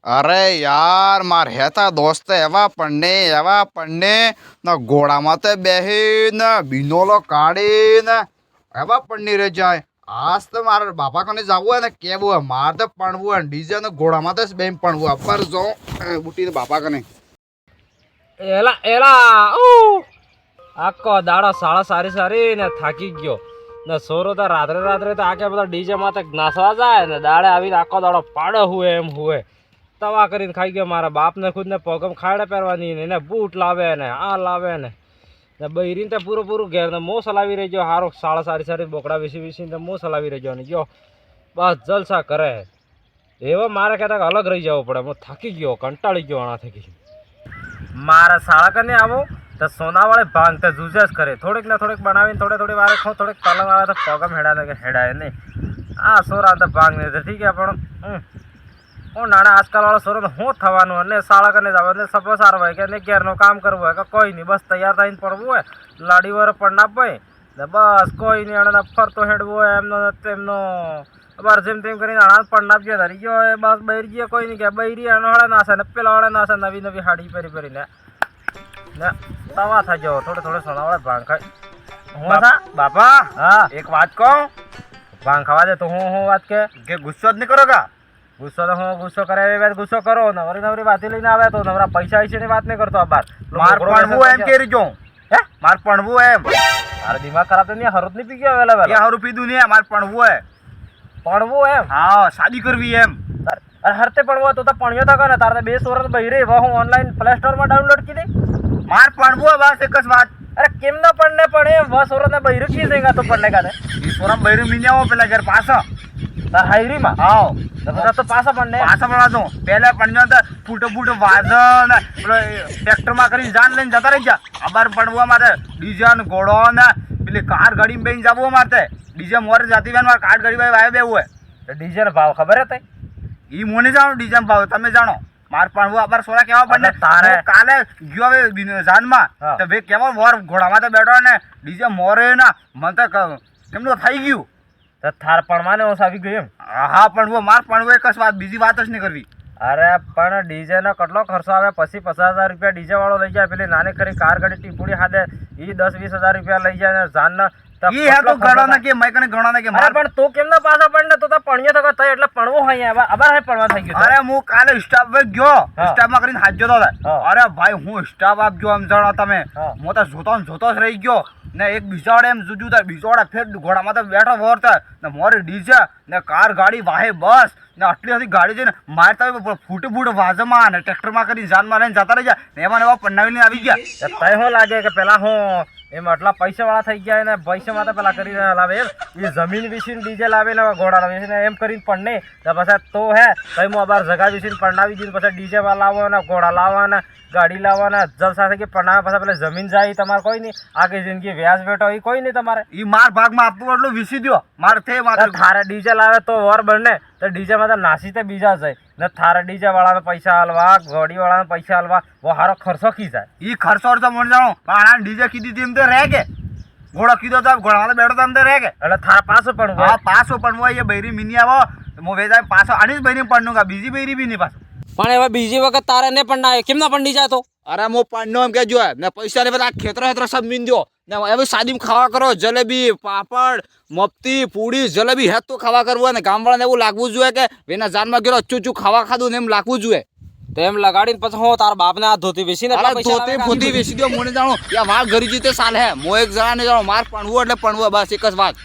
અરે યાર માર હેતા દોસ્ત એવા પડને ના ઘોડામાં તે બેહી ને બિનોલો કાઢી ને એવા પડની રે જાય. આજ તો મારા બાપા કને જવું હોય ને કેવું હોય મારે તો પડવું હોય ડીજે ને ઘોડામાં તો બેન પડવું અપર જો બુટી બાપા કને એલા એલા આખો દાડો સાડા સારી ને થાકી ગયો ને સોરો તો રાત્રે તો આખે બધા ડીજે માથે નાસવા જાય ને દાડે આવીને આખો દાડો પાડે હુએ એમ હુએ તવા કરીને ખાઈ ગયો. મારા બાપને ખુદને પગમ ખાડે પહેરવાની ને એને બૂટ લાવે ને આ લાવે ને બૈરીને તો પૂરું ઘેર ને મો સલાવી રહી ગયો. હારો સાડા સારી બોકડા વિસી ને મો સલાવી રહી ગયો ને ગયો બસ જલસા કરે. એવા મારે કહેતા કે અલગ રહી જવું પડે. હું થાકી ગયો કંટાળી ગયો આના થકી. મારા શાળા કને આવો તો સોના વાળે ભાંગ તો જુજે જ કરે. થોડીક ને થોડીક બનાવીને થોડી વારે ખાઉં થોડીક પલંગ આવે તો પગમ હેડાય નહીં. આ સોરા તો ભાંગ નહીં ઠીક છે પણ હું નાના આજકાલ વાળો સોરો હું થવાનું અને શાળા કને જવાનું સપો સારો હોય કે ઘેરનું કામ કરવું હોય કે કોઈ નહીં બસ તૈયાર થઈને પડવું હોય લાડી વાર પણ ના હોય ને બસ કોઈ નહીં અણે ફરતો હેડવું હોય તેમનો બાર જેમ તેમ કરીને અણાજ પણ નાપજો ધરી ગયો હોય બસ બૈર ગયો કોઈ નહીં કે બૈરી અણવાળા નાશે ને પેલા વાળા નાશે નવી હાડી પહેરીને ને તવા થઈ જાવ થોડે સોનાવાળા ભાંગ ખાય. હું થા બાપા હા એક વાત કહું ભાંગ ખાવા દે તો હું વાત કે ગુસ્સો જ નહીં કરો કા? ગુસ્સો તો હું ગુસ્સો કરે એવી વાત ગુસ્સો કરો નવરી વાતી લઈને આવે તો નવરા પૈસા વિશેની વાત નહીં કરતો. બાર માર પડવું એમ કે રીજો હે માર પડવું એમ તારો દિમાગ ખરાબ તો નહીં હરોજ નહીં પી ગયો વેલા કે હારું પીધું નહીં માર પડવું હે. પડવું એમ હા શાદી કરવી એમ. અરે હરતે પડવું તો પણ્યો થકો ને તારે 2 વર્ષ બહિરે હું ઓનલાઈન પ્લે સ્ટોર માં ડાઉનલોડ કરી દે. માર પડવું હે બસ એક જ વાત. અરે કેમ ના પડને પણ એ 2 વર્ષ ને બહિરે કી દેગા તો પડને કાને ઈશ્વરમ બૈરું મીન્યાઓ પેલા ઘર પાછો તાર હાઈરી માં આવો તો પાછા પડને પાછા પડવા દો. પહેલા પડ્યો તો ફૂટો વાજન પેલો ટ્રેક્ટર માં કરીને જાન લઈને જતા રહી જા. અબાર પડવું મારે ડીઝલ ઘોડો ને પેલી કાર ગાડી બેન જવું મારે ડીજે મોરે જાતી બેન મારે કાર ગાડી વાય બેવું હોય. ડીઝલ ભાવ ખબર હતી ઈ મોને જાણો ડીજે ભાવ તમે જાણો. માર પડવું અબાર સોરા કેવા પડને તારે કાલે ગયો હવે જાનમાં તો ભાઈ કેવો મોર ઘોડામાં તો બેઠો ને ડીજે મોરે ના મને તો કેમનું થઈ ગયું. તો થાર પડવાને ઓસ આવી ગયું એમ. હા પણ માર પડવું એક જ વાત બીજી વાત જ નહીં કરવી. અરે પણ ડીજે નો કેટલો ખર્ચો આવે પછી 50,000 રૂપિયા ડીજે વાળો લઈ જાય. પેલી નાની ખરી કાર ગાડી ટીપુડી હાથે ઈ 10-20,000 રૂપિયા લઈ જાય ને જાન ના ઈ હે તો ગણો ને કે મેં કને ગણો ને કે મારે પણ તું કેમ ના પાછો પડને તો પણ્યો થકો તય એટલે પડવું હોય અબાર હે પડવા થઈ ગયું. અરે હું કાલે સ્ટાફ પર ગયો સ્ટાફ માં કરીને હાથ જોતો હતો. અરે ભાઈ હું સ્ટાફ આપજો એમ જાણો તમે હું તો જોતો જ રહી ગયો ને એક બીજાડે એમ જુજુ થાય બીજાડે ફેર ઘોડામાં તો બેઠો વરતા ને મોરે ડીજે ને કાર ગાડી વાહે બસ ને આટલી બધી ગાડી છે ને મારે તો ફૂટ વાજમાં ને ટ્રેક્ટરમાં કરીને જાનમાં લઈને જતા રહી જાય ને એમાં એવા પન્નાવીને આવી ગયા. તય શું લાગે કે પેલા હું એમ આટલા પૈસા વાળા થઈ ગયા ને પૈસા માં પેલા કરીને લાવે એમ એ જમીન વિશે ડીજે લાવે ને ઘોડા લાવે ને એમ કરીને પણ નહીં તો પછી તો હે તઈ હું અબાર જગા વિશે પડાવી દીધું પછી ડીજે માં લાવો ને ઘોડા લાવવાના ગાડી લાવવાના જલસા થઈ કે પડાવે પછી પેલા જમીન જાય તમારે કોઈ નહીં આખી જિંદગી વ્યાજ બેઠો એ કોઈ નહીં તમારે ઈ માર ભાગમાં આપવું એટલું વિસી દો મારે તે થારે ડીજે લાવે તો વર બને તો ડીજે માં તો નાસી તે બીજા જાય ને થારે ડીજે વાળાને પૈસા હાલવા ગાડી વાળાને પૈસા હાલવા બહુ સારો ખર્ચો ખી જાય. ઈ ખર્ચો તો મને જાણો પણ આ ડીજે કીધી એમ તો રહે કે ઘોડો કીધો તો ઘોડામાં બેઠો તો એમ તો રહે કે એટલે થારા પાછું પણ હા પાછો પણ હોય એ બૈરી મિની આવો હું વેચાય પાછો આની જ બૈરી પડનું કા બીજી બૈરી બી નહીં પાછો. પણ એવા બીજી વખત તારે ને પણ ના કેમ ના પડી જાય તો અરે મો પાડનો એમ કે જો ને પૈસા ને બધા ખેતરો સબ મીન દો ને હવે શાદી ખાવા કરો જલેબી પાપડ મફતી પૂડી જલેબી હેત તો ખાવા કરવું ને ગામવાળાને એવું લાગવું જોઈએ કે વેના જાનમાં ગયો અચ્ચું ખાવા ખાધું ને એમ લાગવું જોઈએ. તેમ લગાડીને પછી હું તારા બાપને આ ધોતી વેચીને ધોતી ફોતી વેચી દો મને જાણો યા વાળ ઘરી જીતે સાલ હે મો એક જણા ને જાણો માર પડવું એટલે પડવું બસ એક જ વાત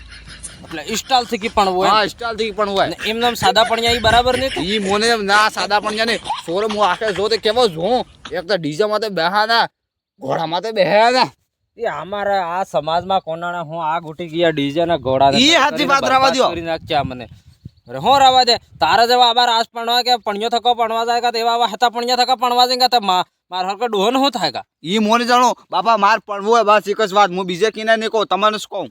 એટલે સ્ટાઇલ થી કી પણ હોય. હા સ્ટાઇલ થી પણ હોય એમ સાદા પણ ઈ બરાબર નહીં ઈ મોને ના સાદા પણ ને સોરે મો આખે જો તે કેવો જો એક તો ડીજે માં તો બેહા ના ઘોડા માં તો બેહ્યા ના એ અમારા આ સમાજમાં કોનાને હું આ ગુટી ગયા ડીજે ના ઘોડા ઈ હાથી વાત રવા દો કરી નાખ્યા મને. અરે હું રવા દે તારા જેવા આબાર આસ પણવા કે પણ્યો થકો પણવા જાય કા તેવા હતા પણ્યા થકા પણવા જાય તો માર હરકો ડોહન હું થાય કા ઈ મોને જાણો બાપા માર પડવું હોય બસ એક જ વાત હું બીજે કિના નહીં કહું તમને શું કહું.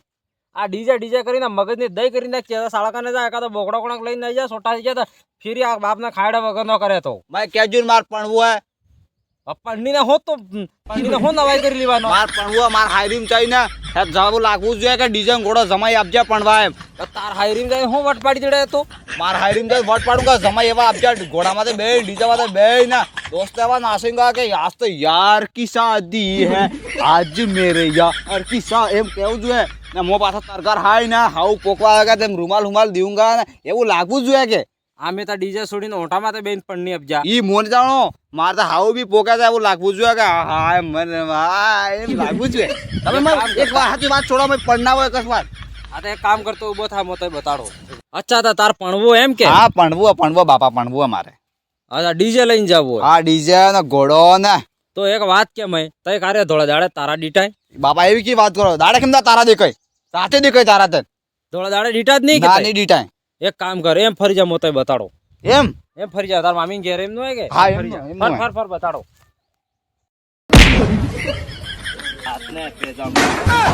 આ ડીજે કરીને મગજની દઈ કરી નાખ્યા સાળકાને જાય કાં તો બોકડો કોણાક લઈને આવી જાય સોટા થઈ જાય તો ફીરી આ બાપને ખાયડા વગર ન કરે તો ભાઈ કેજુન માર પડવું હોય પણની હો તો પણની હો નવાઈ કરી લેવાનો માર પણવો માર હાયરીમ ચાઈને હે જવાબ લાગવું જોઈએ કે ડીજે ઘોડો જમાઈ આપજે પણવા એમ તો તાર હાયરીમ જાય હું વટ પાડી દેડે તો માર હાયરીમ જાય વટ પાડું કે જમાઈ એવા આપજે ઘોડામાં બે ડીજેમાં તો બે ના दोस्त एवं नाचेगा कि आज तो यार की शादी है आज मेरे यार की एम केવું જોઈએ ને મો પાછા તરકાર હાય ને હાઉ પોકવા લાગે તેમ રૂમાલ દેઉંગા ને એવું લાગવું જોઈએ કે આમે તો ડીજે છોડીને ઓટામાં તો બેન પણની અબજા ઈ મોન જાણો માર તો હાઉ બી પોકા જાય એવું લાગવું જોઈએ કે હા મને એમ લાગવું જોઈએ તમે મને એક વાર સાચી વાત છોડો મેં પડના હોય કસવાત આ તો એક કામ કરતો ઉભો થા મોતો બતાડો અચ્છા તો તાર પણવો એમ કે હા પણવો બાપા પણવો મારે અચ્છા ડીજે લઈને જાવું હા ડીજે ને ઘોડો ને તો એક વાત કે મેં તય કારે ધોળા દાડે તારા ડીટાય બાપા એવી કી વાત કરો દાડે કેમ તારા દેખાય સાથે દેખાય તારા તન ધોળા દાડે ડીટા જ નહીં ના કે નહીં ડીટાય એક કામ કર એમ ફરી જા મોતો બતાડો એમ એમ ફરી જા તાર મામી ઘેર એમ નો હે કે હા, ફરી જા. એમ નો હે. ફર બતાડો આજને પેજામ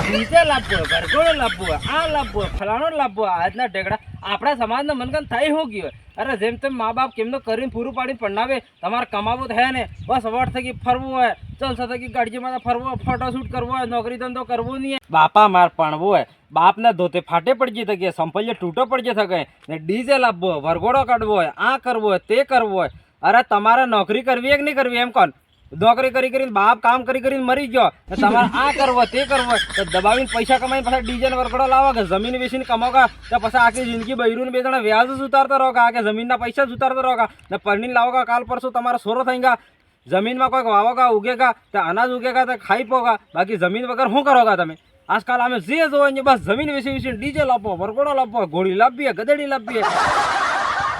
ડીજે લાવવો ભરગોળો લાવવો આ લાવવો ફલાણો લાવવો આજના ઢેકડા આપણા સમાજના મનગન થઈ હો ગયો અરે જેમ તેમ મા બાપ કેમનો કરીને પૂરું પાડીને પડાવે તમારે કમાવું તો હે ને બસ અવાડ થકી ફરવું હોય ચલ થકી ગાડીમાં ફરવું હોય ફોટોશૂટ કરવો હોય નોકરી ધંધો કરવો નહીં બાપા માર પણવું હોય બાપને ધોતે ફાટે પડી શકે સંપલ્ય તૂટો પડી શકે ને ડીજે લાવવો હોય વરઘોડો કાઢવો હોય આ કરવો હોય તે કરવો હોય અરે તમારે નોકરી કરવી કે નહીં કરવી એમ કોણ નોકરી કરીને બાપ કામ કરીને મરી ગયો ને તમારે આ કરવો તે કરવો તો દબાવીને પૈસા કમાઈને પાછા ડીજે ને વરઘોડો લાવો કે જમીન વેચીને કમાવો તો પછી આખી જિંદગી બૈરું બે જણા વ્યાજ જ ઉતારતા રહો કે જમીનના પૈસા જ ઉતારતા રહો ને પરણીને લાવો કાલ પરસું તમારા સોરો થઈ ગયા જમીનમાં કોઈક વાવોગા ઉગેગા તો અનાજ ઉગેગા તો ખાઈ પોગા બાકી જમીન વગર શું કરોગા તમે આજકાલ અમે જે જોવા બસ જમીન વેચીને ડીજે લાવો વરઘોડો લાવો ઘોડી લાવીએ ગધેડી લાવીએ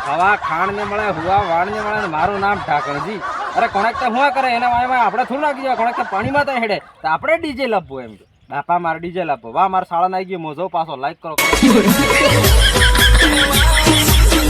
હવા ખાણ ને મળે હુવા વાણ ને મળે મારું નામ ઠાકરજી અરે કોણેક તો હુવા કરે એના વાયમાં આપણે થોડું નાખી જાય કોણેક પાણીમાં તો હેડે તો આપણે ડીજે લાવવું એમ કે બાપા મારે ડીજે લાવવો વાહ મારા શાળા નાખી ગયો મોજો પાછો લાઈક કરો